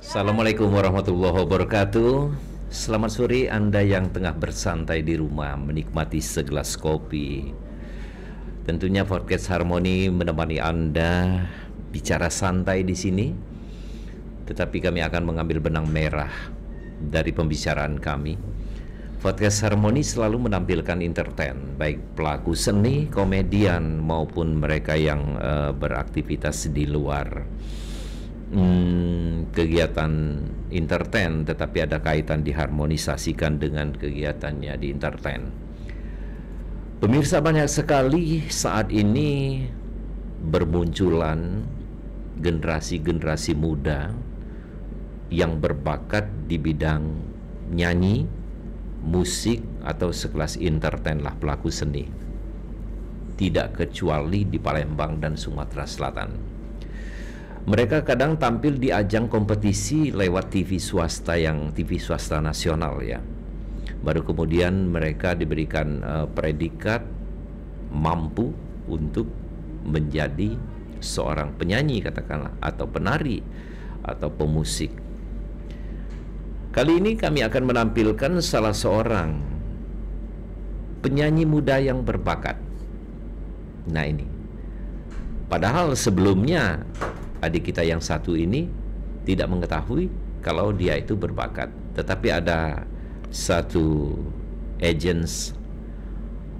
Assalamualaikum warahmatullahi wabarakatuh. Selamat sore Anda yang tengah bersantai di rumah menikmati segelas kopi. Tentunya podcast Harmoni menemani Anda bicara santai di sini. Tetapi kami akan mengambil benang merah dari pembicaraan kami. Podcast Harmoni selalu menampilkan entertain, baik pelaku seni, komedian maupun mereka yang beraktivitas di luar kegiatan entertain, tetapi ada kaitan diharmonisasikan dengan kegiatannya di entertain. Pemirsa, banyak sekali saat ini bermunculan generasi-generasi muda yang berbakat di bidang nyanyi, musik atau sekelas entertain lah, pelaku seni. Tidak kecuali di Palembang dan Sumatera Selatan. Mereka kadang tampil di ajang kompetisi lewat TV swasta nasional ya. Baru kemudian mereka diberikan predikat mampu untuk menjadi seorang penyanyi katakanlah, atau penari atau pemusik. Kali ini kami akan menampilkan salah seorang penyanyi muda yang berbakat. Nah ini, padahal sebelumnya adik kita yang satu ini tidak mengetahui kalau dia itu berbakat. Tetapi ada satu agents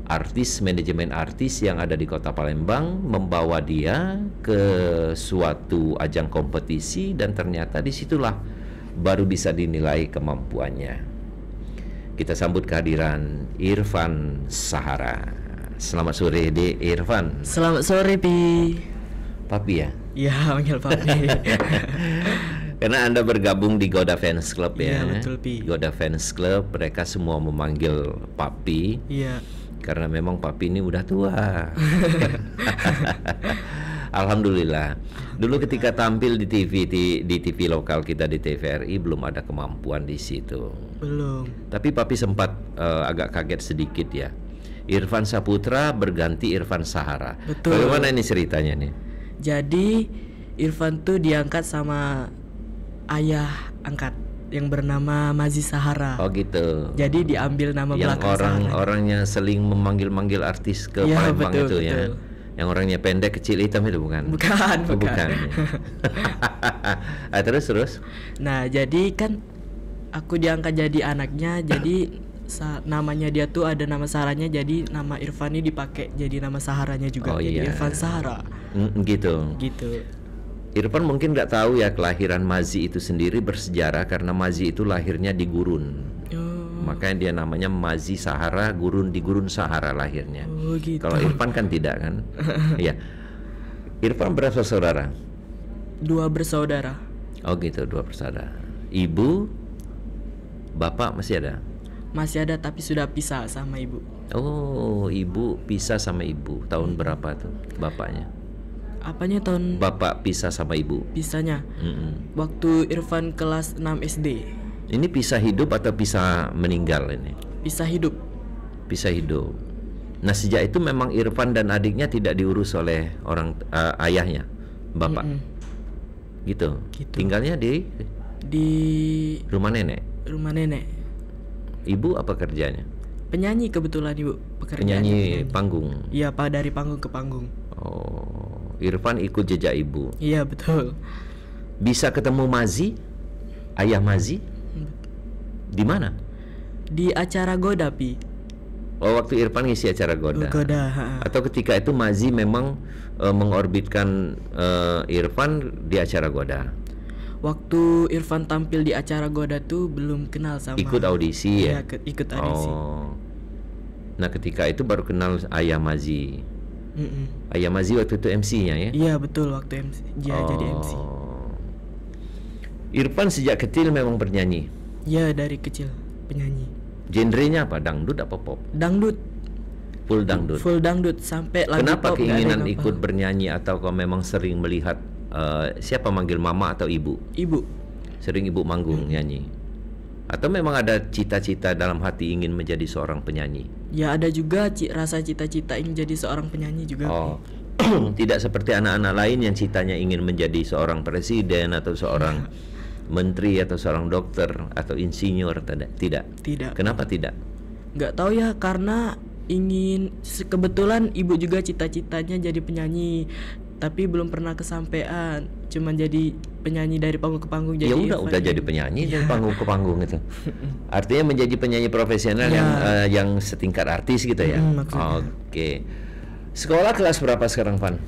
artis, manajemen artis yang ada di kota Palembang membawa dia ke suatu ajang kompetisi, dan ternyata disitulah baru bisa dinilai kemampuannya. Kita sambut kehadiran Irfan Sahara. Selamat sore, De Irfan. Selamat sore, Pi. Papi ya? Ya, panggil Papi. Karena Anda bergabung di Goda Fans Club ya. Iya, betul, Pi. Goda Fans Club, mereka semua memanggil Papi. Iya. Karena memang Papi ini udah tua. Alhamdulillah. Dulu ketika tampil di TV lokal kita di TVRI belum ada kemampuan di situ. Belum. Tapi Papi sempat agak kaget sedikit ya. Irfan Saputra berganti Irfan Sahara. Betul. Bagaimana ini ceritanya nih? Jadi Irfan tuh diangkat sama ayah angkat yang bernama Mazi Sahara. Oh gitu. Jadi diambil nama yang belakang orang-orangnya seling memanggil-manggil artis ke ya, Palembang betul, itu ya. betul. Yang orangnya pendek, kecil, hitam itu bukan? Bukan. Bukan. Terus. Nah, jadi kan aku diangkat jadi anaknya, jadi namanya dia tuh ada nama Saharanya, jadi nama Irfan ini dipakai jadi nama Saharanya juga. Jadi Irfan Sahara. Gitu. Irfan mungkin nggak tahu ya kelahiran Mazi itu sendiri bersejarah, karena Mazi itu lahirnya di Gurun. Makanya dia namanya Mazi Sahara, di Gurun Sahara lahirnya. Oh gitu. Kalau Irfan kan tidak kan? Iya. Irfan berapa saudara? 2 bersaudara. Oh gitu, 2 bersaudara. Ibu, bapak masih ada? Masih ada, tapi sudah pisah sama ibu. Oh, ibu pisah sama ibu. Tahun berapa tuh bapaknya? Apanya tahun? Bapak pisah sama ibu. Pisahnya waktu Irfan kelas 6 SD. Ini pisah hidup atau pisah meninggal ini? Pisah hidup. Pisah hidup. Nah, sejak itu memang Irfan dan adiknya tidak diurus oleh ayahnya, bapak. Gitu. Tinggalnya di rumah nenek. Rumah nenek. Ibu apa kerjanya? Penyanyi kebetulan ibu. Penyanyi panggung. Iya, Pak, dari panggung ke panggung. Oh, Irfan ikut jejak ibu. Iya, betul. Bisa ketemu Mazi, ayah Mazi? Di mana? Di acara Goda, Pi. Oh, waktu Irfan ngisi acara Goda. Atau ketika itu Mazi memang mengorbitkan Irfan di acara Goda. Waktu Irfan tampil di acara Goda tuh belum kenal sama. Ikut audisi ya? Iya, ikut audisi. Oh. Nah, ketika itu baru kenal ayah Mazi. Ayah Mazi waktu itu MC-nya ya? Iya, betul, waktu MC. Dia jadi MC. Irfan sejak kecil memang bernyanyi. Iya, dari kecil penyanyi. Genrenya apa? Dangdut apa pop? Dangdut. Full dangdut. Full dangdut sampai lagu Kenapa pop. keinginan ikut bernyanyi, atau kau memang sering melihat siapa manggil mama atau ibu? Ibu. Sering ibu manggung nyanyi. Atau memang ada cita-cita dalam hati ingin menjadi seorang penyanyi? Ya ada juga rasa cita-cita ingin jadi seorang penyanyi juga. Oh, tidak seperti anak-anak lain yang citanya ingin menjadi seorang presiden atau seorang menteri atau seorang dokter atau insinyur, tidak. Tidak. Kenapa tidak? Nggak tahu ya, karena kebetulan ibu juga cita-citanya jadi penyanyi, tapi belum pernah kesampaian, cuma jadi penyanyi dari panggung ke panggung. Ya udah jadi penyanyi dari panggung ke panggung itu. Artinya menjadi penyanyi profesional yang setingkat artis gitu ya. Oke. Sekolah kelas berapa sekarang, Van?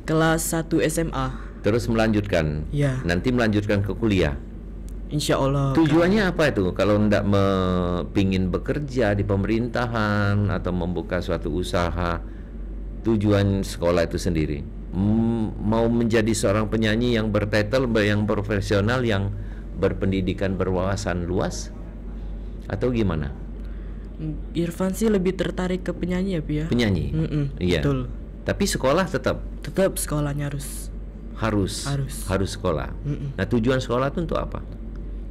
Kelas 1 SMA. Terus melanjutkan. Ya. Nanti melanjutkan ke kuliah. Insya Allah. Tujuannya apa itu? Kalau ndak pingin bekerja di pemerintahan atau membuka suatu usaha, tujuan sekolah itu sendiri mau menjadi seorang penyanyi yang bertitel, yang profesional, yang berpendidikan, berwawasan luas, atau gimana? Irfan sih lebih tertarik ke penyanyi ya, Pi ya. Penyanyi. Iya. Betul. Tapi sekolah tetap sekolahnya harus sekolah. Nah, tujuan sekolah itu untuk apa?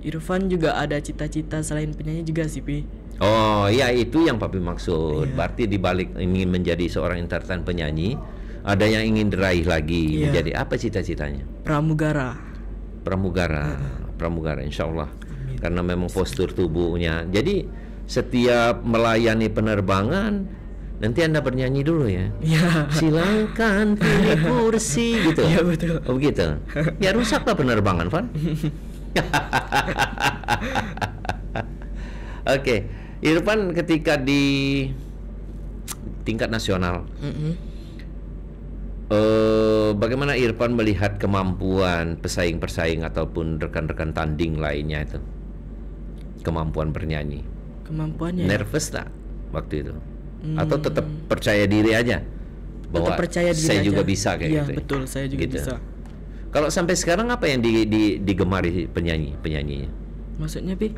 Irfan juga ada cita-cita selain penyanyi juga sih, Pi. Oh, ya itu yang Papi maksud. Berarti dibalik ingin menjadi seorang entertain penyanyi, ada yang ingin diraih lagi. Menjadi apa cita-citanya? Pramugara. Pramugara insya Allah. Karena memang postur tubuhnya. Jadi setiap melayani penerbangan, nanti Anda bernyanyi dulu ya. Silakan pilih kursi gitu. Iya betul. Oh begitu. Ya rusaklah penerbangan, Van. Oke, Irfan ketika di tingkat nasional, bagaimana Irfan melihat kemampuan pesaing-pesaing ataupun rekan-rekan tanding lainnya itu? Kemampuan bernyanyi. Kemampuannya. Nervous tak waktu itu? Atau tetap percaya diri aja? Bahwa percaya diri saya aja. juga bisa kayak gitu. Iya betul, saya juga gitu. bisa. Kalau sampai sekarang apa yang digemari penyanyinya? Maksudnya, Pi?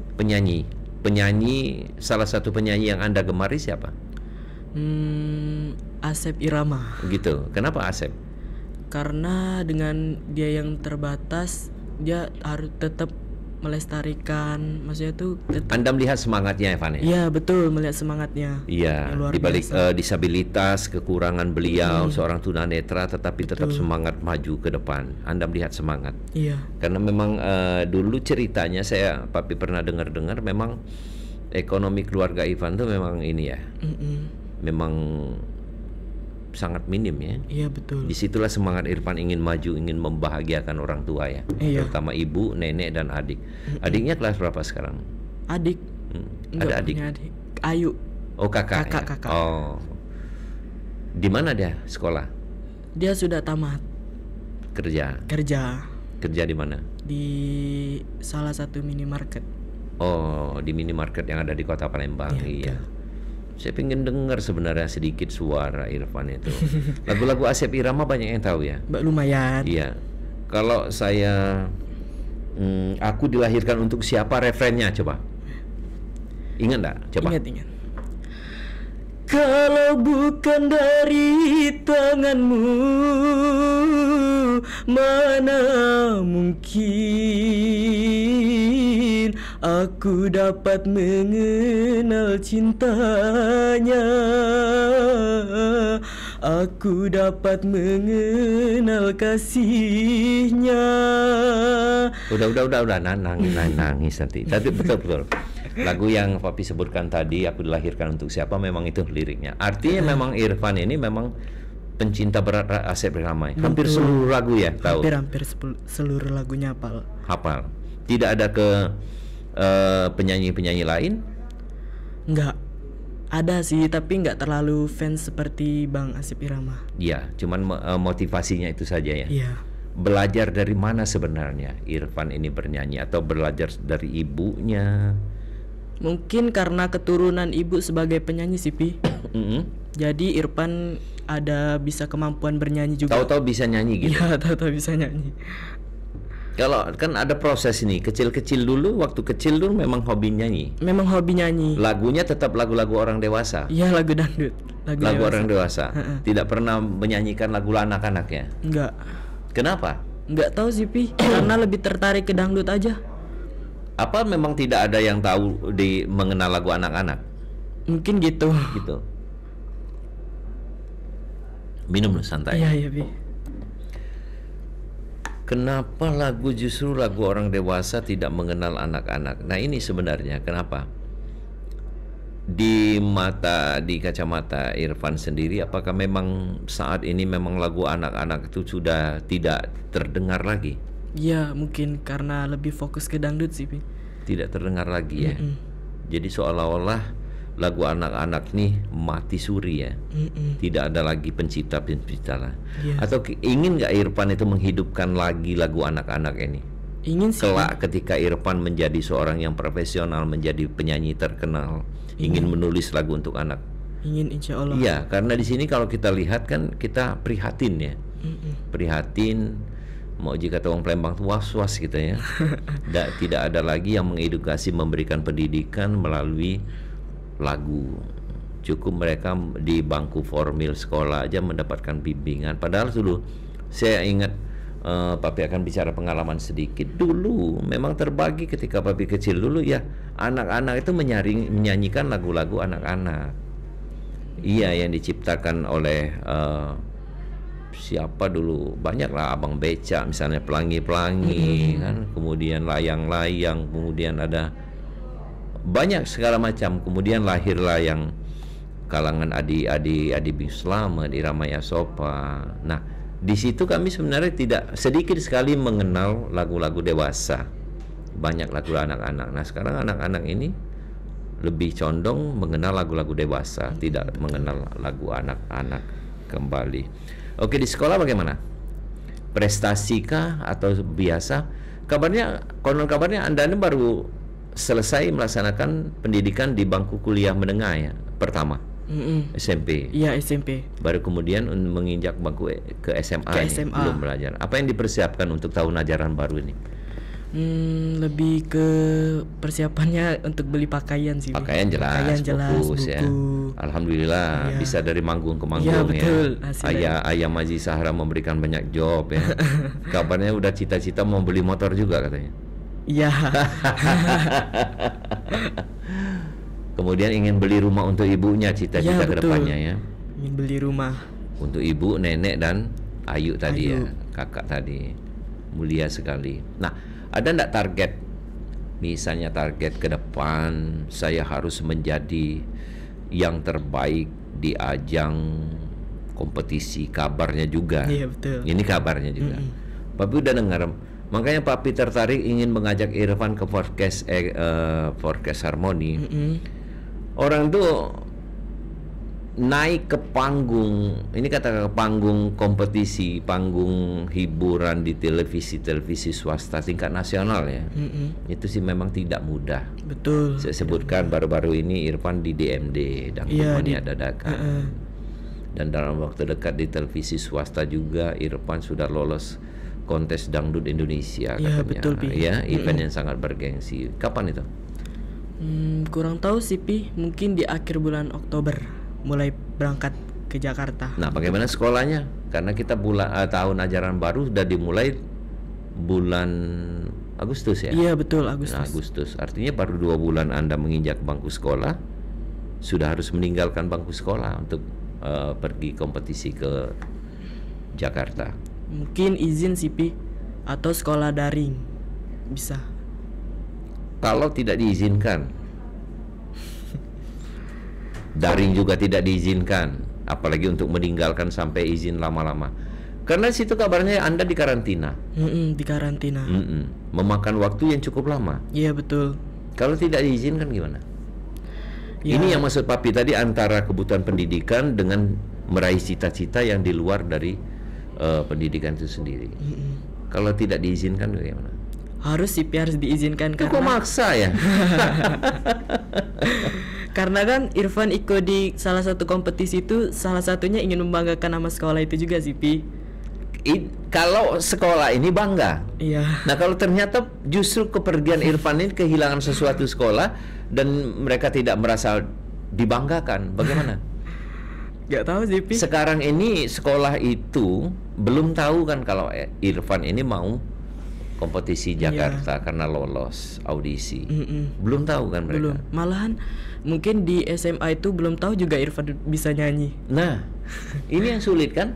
Penyanyi, salah satu penyanyi yang Anda gemari siapa? Asep Irama. Gitu. Kenapa Asep? Karena dengan dia yang terbatas, dia harus tetap melestarikan, maksudnya tuh Anda melihat semangatnya, Evan ya? Iya betul, melihat semangatnya. Iya, dibalik disabilitas, kekurangan beliau seorang tunanetra, tetapi tetap semangat maju ke depan. Anda melihat semangat. Iya. Karena memang dulu ceritanya Papi pernah dengar memang ekonomi keluarga Ivan tuh memang ini ya, memang sangat minim ya. Iya betul. Disitulah semangat Irfan ingin maju, ingin membahagiakan orang tua ya, terutama ibu, nenek dan adik. Adiknya kelas berapa sekarang? Adik. Ada adik. Ayu. Oh kakak. Kakak. Oh. Di mana dia sekolah? Dia sudah tamat. Kerja. Kerja di mana? Di salah satu minimarket. Oh, di minimarket yang ada di Kota Palembang. Iya. Saya pengen dengar sebenarnya sedikit suara Irfan itu. Lagu-lagu Asep Irama banyak yang tahu ya? Lumayan. Iya. Kalau saya aku dilahirkan untuk siapa, refrennya coba. Ingat enggak? Coba. Ingat. Kalau bukan dari tanganmu, mana mungkin aku dapat mengenal cintanya, aku dapat mengenal kasihnya. Udah nangis nanti. Tapi betul. Lagu yang Papi sebutkan tadi, aku dilahirkan untuk siapa, memang itu liriknya. Artinya memang Irfan ini memang pencinta berat Asep Irama. Hampir seluruh lagu ya tahu. Hampir seluruh lagunya hafal. Tidak ada ke penyanyi-penyanyi lain? Enggak. Ada sih, tapi enggak terlalu fans seperti Bang Asep Irama. Iya, cuman motivasinya itu saja ya. Iya. Belajar dari mana sebenarnya Irfan ini bernyanyi, atau belajar dari ibunya? Mungkin karena keturunan ibu sebagai penyanyi sih, Pi. Jadi Irfan ada bisa kemampuan bernyanyi juga. Tahu-tahu bisa nyanyi gitu. Iya, tahu-tahu bisa nyanyi. Kalau kan ada proses ini, kecil-kecil dulu, waktu kecil dulu memang hobi nyanyi. Memang hobi nyanyi. Lagunya tetap lagu-lagu orang dewasa. Iya, lagu dangdut. Lagu orang dewasa. Tidak pernah menyanyikan lagu anak-anak ya? Enggak. Kenapa? Enggak tahu sih, Pi. Karena lebih tertarik ke dangdut aja. Apa memang tidak ada yang tahu mengenal lagu anak-anak? Mungkin gitu. Gitu. Minum santai. Iya, Bi. Kenapa justru lagu orang dewasa tidak mengenal anak-anak? Nah, ini sebenarnya kenapa? Di kacamata Irfan sendiri, apakah memang saat ini memang lagu anak-anak itu sudah tidak terdengar lagi? Ya, mungkin karena lebih fokus ke dangdut sih, Bi. Tidak terdengar lagi ya. Jadi seolah-olah lagu anak-anak nih mati suri ya. Tidak ada lagi pencipta lah. Atau ingin nggak Irfan itu menghidupkan lagi lagu anak-anak ini? Ingin sih. Kelak ketika Irfan menjadi seorang yang profesional, menjadi penyanyi terkenal, ingin menulis lagu untuk anak. Ingin, insya Allah. Iya, karena di sini kalau kita lihat kan kita prihatin ya. Prihatin, mau jika orang Palembang tuh was-was gitu ya. Tidak ada lagi yang mengedukasi, memberikan pendidikan melalui lagu. Cukup mereka di bangku formil sekolah aja mendapatkan bimbingan. Padahal dulu saya ingat, Papi akan bicara pengalaman sedikit. Dulu memang terbagi ketika Papi kecil dulu ya, anak-anak itu menyanyikan lagu-lagu anak-anak. Iya, yang diciptakan oleh siapa dulu, banyaklah, Abang Beca misalnya, Pelangi-Pelangi kan, kemudian Layang-Layang, kemudian ada banyak segala macam. Kemudian lahirlah yang kalangan Adi Bislama, di Ramaya Sopa. Nah, di situ kami sebenarnya tidak sedikit sekali mengenal lagu-lagu dewasa, banyak lagu anak-anak. Nah, sekarang anak-anak ini lebih condong mengenal lagu-lagu dewasa, tidak mengenal lagu anak-anak kembali. Oke, di sekolah bagaimana? Prestasikah atau biasa? Konon kabarnya Anda ini baru selesai melaksanakan pendidikan di bangku kuliah menengah ya, pertama. SMP. Iya, SMP. Baru kemudian menginjak bangku ke SMA. Belum belajar. Apa yang dipersiapkan untuk tahun ajaran baru ini? Lebih ke persiapannya untuk beli pakaian sih. Pakaian jelas, buku. Ya. Alhamdulillah bisa dari manggung ke manggung ya. Ayah Maji Sahara memberikan banyak job ya. Kabarnya udah cita-cita mau beli motor juga katanya. Iya. Kemudian ingin beli rumah untuk ibunya, cita-cita kedepannya ya. Ingin beli rumah untuk ibu, nenek dan Ayu tadi ya, kakak tadi. Mulia sekali. Nah, ada enggak target? Misalnya target ke depan saya harus menjadi yang terbaik di ajang kompetisi, kabarnya juga. Iya, betul. Ini kabarnya juga. Papi udah dengar. Makanya Papi tertarik ingin mengajak Irfan ke Forecast Harmony. Orang tuh naik ke panggung, ini kata panggung kompetisi, panggung hiburan di televisi swasta tingkat nasional ya. Itu sih memang tidak mudah. Betul. Saya sebutkan baru-baru ini Irfan di DMD, Dangdut Mania Dadakan. Dan dalam waktu dekat di televisi swasta juga Irfan sudah lolos kontes dangdut Indonesia katanya. Betul, ya, event yang sangat bergengsi. Kapan itu? Kurang tahu sih, Pi. Mungkin di akhir bulan Oktober mulai berangkat ke Jakarta. Nah, bagaimana sekolahnya? Karena kita tahun ajaran baru sudah dimulai bulan Agustus ya? Iya, betul, Agustus. Nah, Agustus. Artinya baru 2 bulan Anda menginjak bangku sekolah, sudah harus meninggalkan bangku sekolah untuk pergi kompetisi ke Jakarta. Mungkin izin sih, Pi, atau sekolah daring bisa. Kalau tidak diizinkan, daring juga tidak diizinkan, apalagi untuk meninggalkan sampai izin lama-lama. Karena situ kabarnya Anda di karantina. Di karantina. Memakan waktu yang cukup lama. Iya, betul. Kalau tidak diizinkan gimana? Ini yang maksud Papi tadi, antara kebutuhan pendidikan dengan meraih cita-cita yang di luar dari pendidikan itu sendiri. Kalau tidak diizinkan bagaimana? Harus sih, harus diizinkan. Kok maksa ya? Karena kan Irfan ikut di salah satu kompetisi itu, salah satunya ingin membanggakan nama sekolah itu juga sih, Pi. Kalau sekolah ini bangga. Iya. Nah, kalau ternyata justru kepergian Irfan ini kehilangan sesuatu sekolah dan mereka tidak merasa dibanggakan, bagaimana? Gak tahu sih, Pi. Sekarang ini sekolah itu belum tahu kan kalau Irfan ini mau kompetisi Jakarta karena lolos audisi. Belum tahu kan mereka? Belum. Malahan mungkin di SMA itu belum tahu juga Irfan bisa nyanyi. Nah, ini yang sulit kan?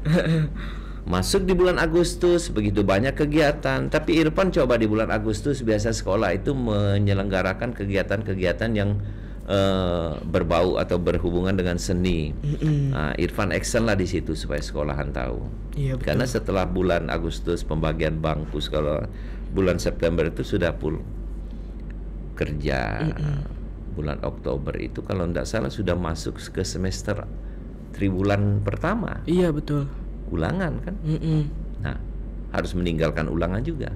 Masuk di bulan Agustus, begitu banyak kegiatan. Tapi Irfan coba di bulan Agustus, biasa sekolah itu menyelenggarakan kegiatan-kegiatan yang berbau atau berhubungan dengan seni. Nah, Irfan action lah di situ supaya sekolahan tahu. Iya, betul. Karena setelah bulan Agustus pembagian bangku sekolah, bulan September itu sudah full kerja. Bulan Oktober itu kalau tidak salah sudah masuk ke semester triwulan pertama. Iya, betul. Ulangan kan. Nah, harus meninggalkan ulangan juga.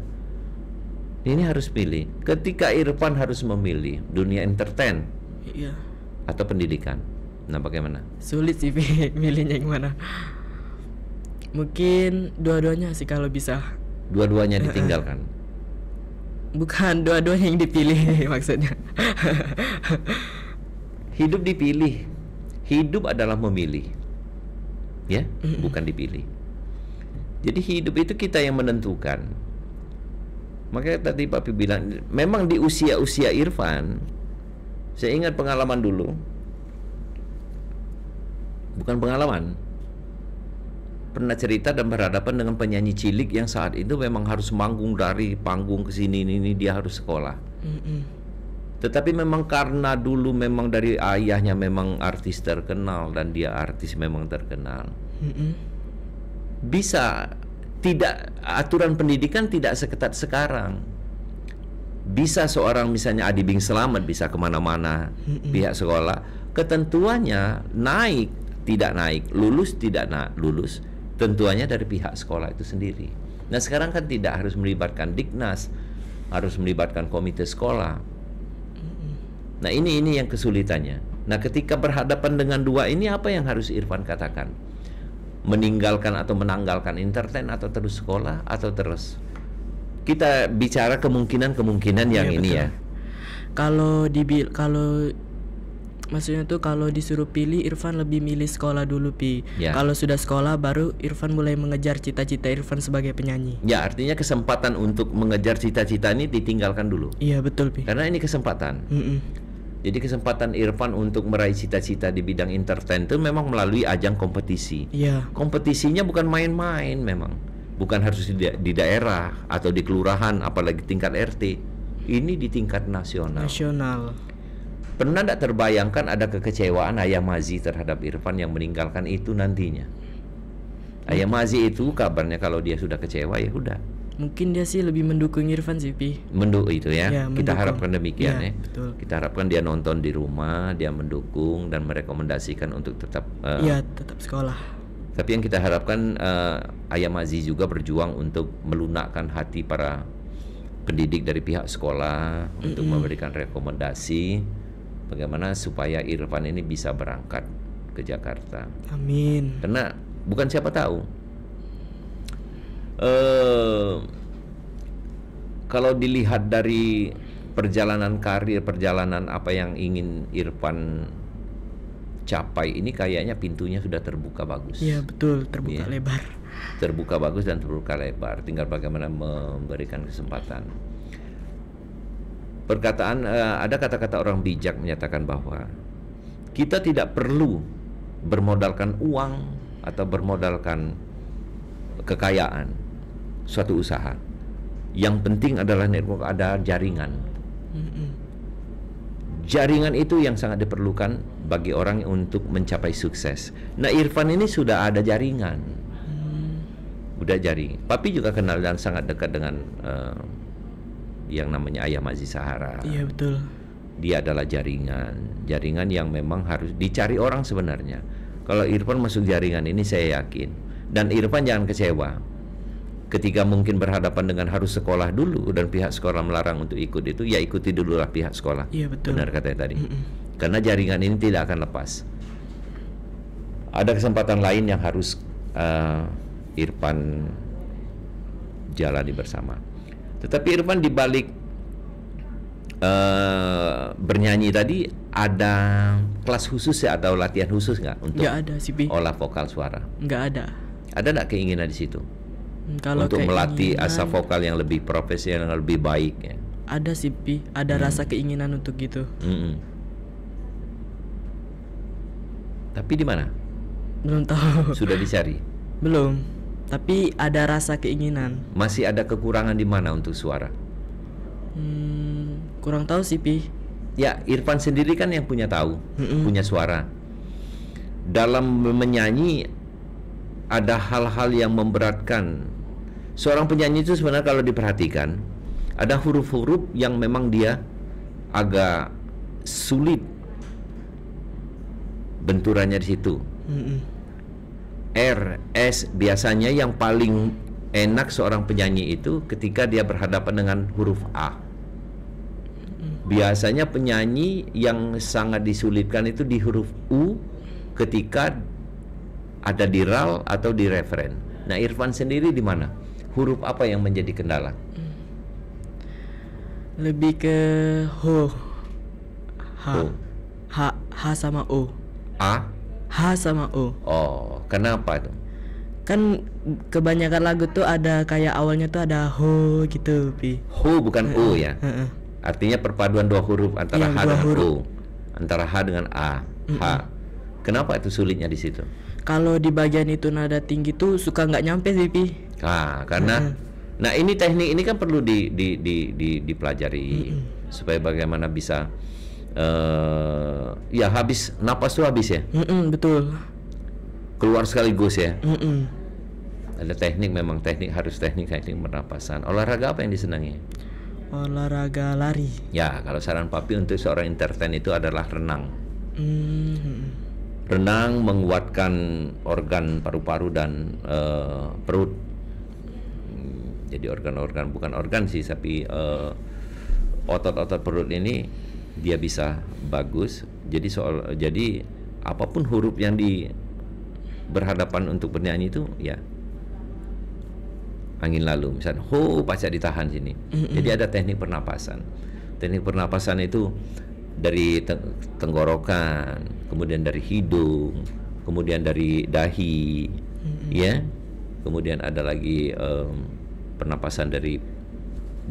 Ini harus pilih. Ketika Irfan harus memilih dunia entertain, iya, atau pendidikan, nah bagaimana? Sulit sih milihnya yang mana. Mungkin dua-duanya sih kalau bisa. Dua-duanya ditinggalkan. Bukan dua-duanya yang dipilih maksudnya. Hidup dipilih. Hidup adalah memilih. Ya, bukan dipilih. Jadi hidup itu kita yang menentukan. Makanya tadi Papi bilang, memang di usia-usia Irfan, saya ingat pengalaman dulu. Bukan pengalaman, pernah cerita dan berhadapan dengan penyanyi cilik yang saat itu memang harus manggung dari panggung ke sini, ini dia harus sekolah. Tetapi memang karena dulu memang dari ayahnya memang artis terkenal dan dia artis memang terkenal. Bisa tidak, aturan pendidikan tidak seketat sekarang. Bisa seorang misalnya Adi Bing Slamet bisa kemana-mana, pihak sekolah ketentuannya naik tidak naik, lulus tidak lulus, tentuannya dari pihak sekolah itu sendiri. Nah sekarang kan tidak harus melibatkan Diknas, harus melibatkan komite sekolah. Nah ini yang kesulitannya. Nah ketika berhadapan dengan dua ini, apa yang harus Irfan katakan? Meninggalkan atau menanggalkan entertain atau terus sekolah atau terus? Kita bicara kemungkinan yang ini betul. Ya. Kalau maksudnya tuh kalau disuruh pilih, Irfan lebih milih sekolah dulu, Pi. Ya. Kalau sudah sekolah baru Irfan mulai mengejar cita-cita Irfan sebagai penyanyi. Ya, artinya kesempatan untuk mengejar cita-cita ini ditinggalkan dulu. Iya, betul, Pi. Karena ini kesempatan. Jadi kesempatan Irfan untuk meraih cita-cita di bidang entertain itu memang melalui ajang kompetisi. Iya. Kompetisinya bukan main-main memang. Bukan harus di daerah atau di kelurahan, apalagi tingkat RT. Ini di tingkat nasional. Pernah tidak terbayangkan ada kekecewaan Ayah Mazi terhadap Irfan yang meninggalkan itu nantinya? Ayah Mazi itu kabarnya kalau dia sudah kecewa ya udah. Mungkin dia sih lebih mendukung Irfan sih, Pi. Mendukung itu ya. Ya, kita harapkan demikian ya. Betul. Kita harapkan dia nonton di rumah, dia mendukung dan merekomendasikan untuk tetap tetap sekolah. Tapi yang kita harapkan Ayah Mazi juga berjuang untuk melunakkan hati para pendidik dari pihak sekolah untuk memberikan rekomendasi bagaimana supaya Irfan ini bisa berangkat ke Jakarta. Amin. Karena bukan siapa tahu. Kalau dilihat dari perjalanan karir, perjalanan apa yang ingin Irfan capai ini, kayaknya pintunya sudah terbuka bagus. Iya betul, terbuka lebar. Terbuka bagus dan terbuka lebar. Tinggal bagaimana memberikan kesempatan. Ada kata-kata orang bijak menyatakan bahwa kita tidak perlu bermodalkan uang atau bermodalkan kekayaan suatu usaha. Yang penting adalah network, ada jaringan. Jaringan itu yang sangat diperlukan bagi orang untuk mencapai sukses. Nah Irfan ini sudah ada jaringan. Udah jaring. Papi juga kenal dan sangat dekat dengan yang namanya Ayah Mazi Sahara. Iya betul. Dia adalah jaringan yang memang harus dicari orang sebenarnya. Kalau Irfan masuk jaringan ini saya yakin. Dan Irfan jangan kecewa ketika mungkin berhadapan dengan harus sekolah dulu dan pihak sekolah melarang untuk ikut itu, ya ikuti dululah pihak sekolah. Iya betul. Benar katanya tadi. Karena jaringan ini tidak akan lepas. Ada kesempatan lain yang harus Irfan jalani bersama. Tetapi Irfan di balik bernyanyi tadi ada kelas khusus ya atau latihan khusus nggak untuk nggak ada sih, Pi. olah vokal suara? Nggak ada. Ada nggak keinginan di situ? Kalau untuk melatih keinginan, asa vokal yang lebih profesional, yang lebih baik ya. ada sih Pi, ada rasa keinginan untuk gitu. Tapi di mana? Belum tahu. Sudah dicari? Belum. Tapi ada rasa keinginan. Masih ada kekurangan di mana untuk suara? Kurang tahu sih Pi. Ya, Irfan sendiri kan yang punya tahu, punya suara. Dalam menyanyi ada hal-hal yang memberatkan. Seorang penyanyi itu sebenarnya kalau diperhatikan, ada huruf-huruf yang memang dia agak sulit benturannya di situ. R, S biasanya yang paling enak seorang penyanyi itu ketika dia berhadapan dengan huruf A. Biasanya penyanyi yang sangat disulitkan itu di huruf U ketika ada di ral atau di referen. Nah, Irfan sendiri di mana? Huruf apa yang menjadi kendala? Lebih ke ho. Ho. H sama O. A? H sama O. Oh, kenapa tuh? Kan kebanyakan lagu tuh ada kayak awalnya tuh ada ho gitu, Pi. Ho bukan O ya? Artinya perpaduan dua huruf antara H dengan O, antara H dengan A. H. Kenapa itu sulitnya di situ? Kalau di bagian itu nada tinggi tuh suka nggak nyampe sih, Pi. Karena nah ini teknik ini kan perlu dipelajari supaya bagaimana bisa ya habis napas tuh habis ya. Betul. Keluar sekaligus ya. Ada teknik, memang harus teknik pernapasan. Olahraga apa yang disenangi? Olahraga lari. Ya, kalau saran papi untuk seorang entertain itu adalah renang. Renang menguatkan organ paru-paru dan perut. Jadi organ-organ, bukan organ sih, tapi otot-otot perut ini dia bisa bagus. Jadi apapun huruf yang berhadapan untuk bernyanyi itu ya angin lalu, misalnya ho pasti ditahan sini. Jadi ada teknik pernapasan. Teknik pernapasan itu dari tenggorokan, kemudian dari hidung, kemudian dari dahi, ya. Kemudian ada lagi pernapasan dari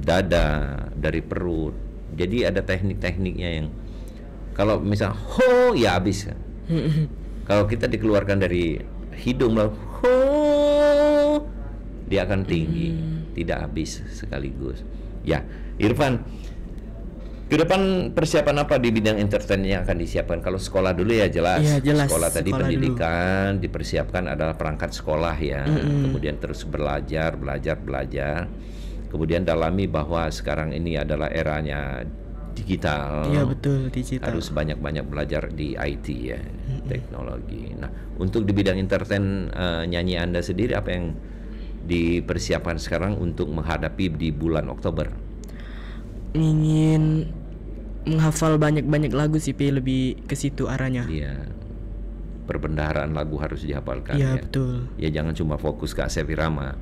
dada, dari perut. Jadi ada teknik-tekniknya yang kalau misal ho ya habis. Kalau kita dikeluarkan dari hidung lalu ho, dia akan tinggi, tidak habis sekaligus. Ya, Irfan, ke depan persiapan apa di bidang entertain yang akan disiapkan? Kalau sekolah dulu ya jelas. Ya, jelas. Sekolah tadi Sekolah pendidikan dulu. Dipersiapkan adalah perangkat sekolah ya. Kemudian terus belajar. Kemudian dalami bahwa sekarang ini adalah eranya digital. Iya betul, digital. Harus banyak-banyak belajar di IT ya, teknologi. Nah, untuk di bidang entertain nyanyi Anda sendiri apa yang dipersiapkan sekarang untuk menghadapi di bulan Oktober? Ingin menghafal banyak-banyak lagu sih, Pi, lebih ke situ arahnya. Iya. Perbendaharaan lagu harus dihafalkan ya. Ya. Betul. Ya jangan cuma fokus ke Asep Irama.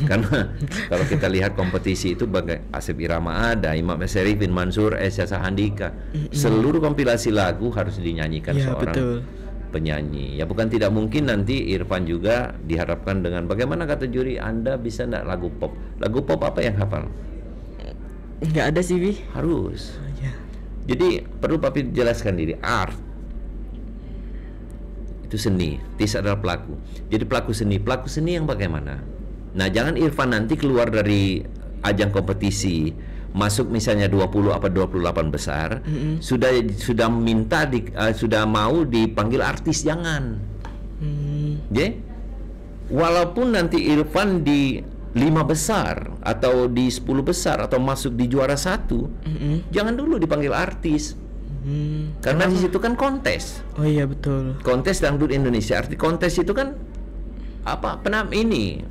Karena kalau kita lihat kompetisi itu bagai Asep Irama ada, Imam Syarifin, Mansur, Esa Sahandika. Seluruh kompilasi lagu harus dinyanyikan ya, seorang betul. penyanyi. Ya bukan tidak mungkin nanti Irfan juga diharapkan dengan bagaimana kata juri Anda bisa enggak lagu pop. Lagu pop apa yang hafal? Nggak ada sih, Pi. Harus. Ya. Jadi perlu papi jelaskan diri. Art itu seni, Tis adalah pelaku. Jadi pelaku seni yang bagaimana? Nah, jangan Irfan nanti keluar dari ajang kompetisi, masuk misalnya 20 apa 28 besar, sudah minta sudah mau dipanggil artis, jangan. Ya. Walaupun nanti Irfan di 5 besar atau di 10 besar atau masuk di juara 1, jangan dulu dipanggil artis. Karena di situ kan kontes. Oh iya betul. Kontes dangdut Indonesia. Arti kontes itu kan apa?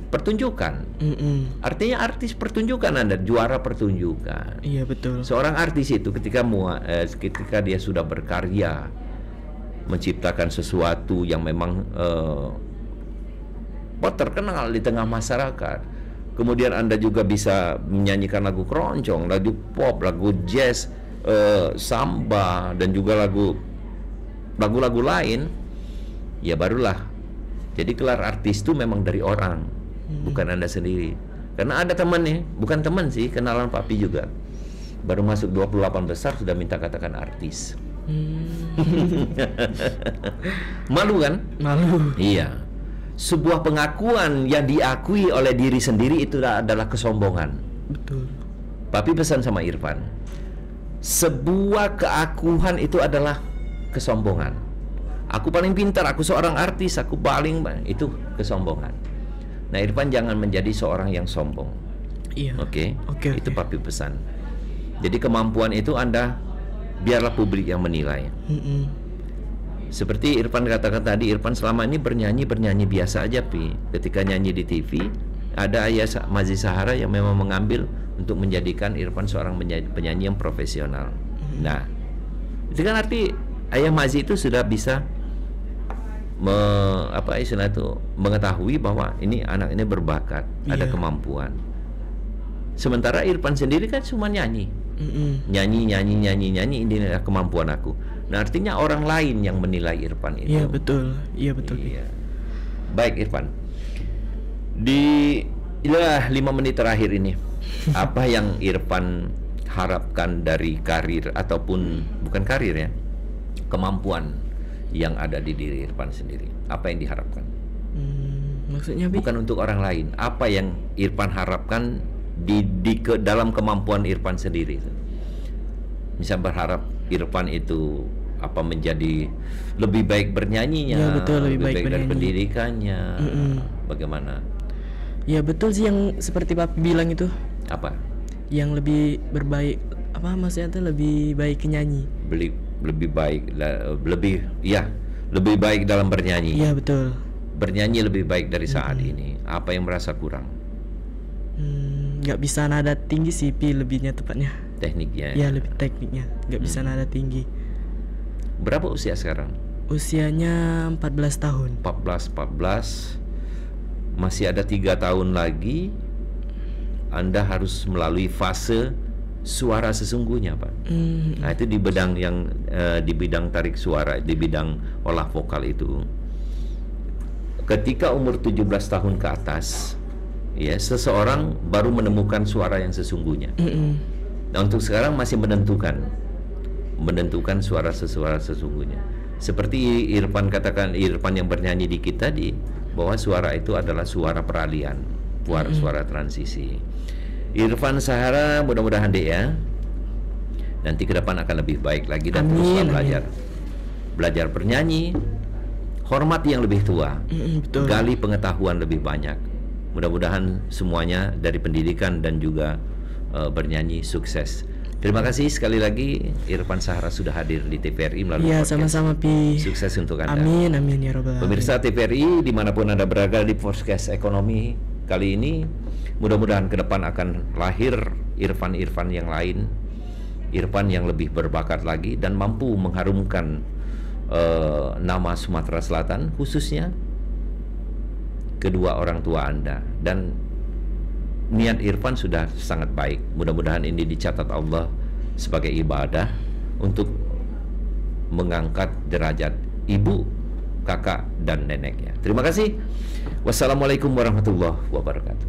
Pertunjukan. Artinya artis pertunjukan, Anda juara pertunjukan. Iya betul. Seorang artis itu ketika dia sudah berkarya, menciptakan sesuatu yang memang terkenal di tengah masyarakat. Kemudian Anda juga bisa menyanyikan lagu keroncong, lagu pop, lagu jazz, samba, dan juga lagu-lagu lain, ya barulah. Jadi gelar artis itu memang dari orang, bukan Anda sendiri. Karena ada temannya, bukan teman sih, kenalan papi juga. Baru masuk 28 besar sudah minta katakan artis. Malu kan? Malu. Iya. Sebuah pengakuan yang diakui oleh diri sendiri itu adalah kesombongan. Betul. Papi pesan sama Irfan, sebuah keakuan itu adalah kesombongan. Aku paling pintar, aku seorang artis, aku paling, itu kesombongan. Nah, Irfan jangan menjadi seorang yang sombong. Iya. Oke. Oke. Itu papi pesan. Jadi kemampuan itu Anda biarlah publik yang menilai. Seperti Irfan katakan tadi, Irfan selama ini bernyanyi biasa aja, Pi. Ketika nyanyi di TV, ada Ayah Mazi Sahara yang memang mengambil untuk menjadikan Irfan seorang penyanyi yang profesional. Nah, itu kan arti Ayah Mazi itu sudah bisa mengetahui bahwa ini anak ini berbakat, ada kemampuan. Sementara Irfan sendiri kan cuma nyanyi. Nyanyi, ini adalah kemampuan aku. Nah, artinya orang lain yang menilai Irfan itu. Iya, betul. Iya, betul. Iya. Baik, Irfan. Di 5 menit terakhir ini, apa yang Irfan harapkan dari karir ataupun bukan karir ya, kemampuan yang ada di diri Irfan sendiri? Apa yang diharapkan? Maksudnya, Bi? Bukan untuk orang lain. Apa yang Irfan harapkan dalam kemampuan Irfan sendiri? Misal berharap Irfan itu menjadi lebih baik bernyanyinya, ya, betul, lebih baik dari pendidikannya, bagaimana? Ya betul sih yang seperti Papi bilang itu. Apa? Yang lebih berbaik, maksudnya itu lebih baik nyanyi. Lebih baik dalam bernyanyi. Iya, betul. Bernyanyi lebih baik dari saat ini. Apa yang merasa kurang? Nggak bisa nada tinggi sih, Pi, lebihnya tepatnya. Tekniknya. Ya, lebih tekniknya. Nggak bisa nada tinggi. Berapa usia sekarang? Usianya 14 tahun. 14. Masih ada 3 tahun lagi Anda harus melalui fase suara sesungguhnya, Pak. Nah, itu di bidang tarik suara, di bidang olah vokal itu. Ketika umur 17 tahun ke atas, ya, seseorang baru menemukan suara yang sesungguhnya. Nah, untuk sekarang masih menentukan suara sesungguhnya. Seperti Irfan katakan, Irfan yang bernyanyi di kita tadi, bahwa suara itu adalah suara peralihan, suara transisi. Irfan Sahara, mudah-mudahan deh ya, nanti ke depan akan lebih baik lagi dan teruslah belajar bernyanyi, hormati yang lebih tua, gali pengetahuan lebih banyak. Mudah-mudahan semuanya dari pendidikan dan juga bernyanyi sukses. Terima kasih sekali lagi Irfan Sahara sudah hadir di TVRI melalui podcast. Sama-sama, Pi. Sukses untuk Anda. Amin ya Rabbal Alamin. Pemirsa TVRI dimanapun Anda berada di podcast ekonomi kali ini, mudah-mudahan ke depan akan lahir Irfan yang lain, Irfan yang lebih berbakat lagi dan mampu mengharumkan nama Sumatera Selatan, khususnya kedua orang tua Anda. Dan niat Irfan sudah sangat baik. Mudah-mudahan ini dicatat Allah sebagai ibadah untuk mengangkat derajat ibu, kakak, dan neneknya. Terima kasih. Wassalamualaikum warahmatullahi wabarakatuh.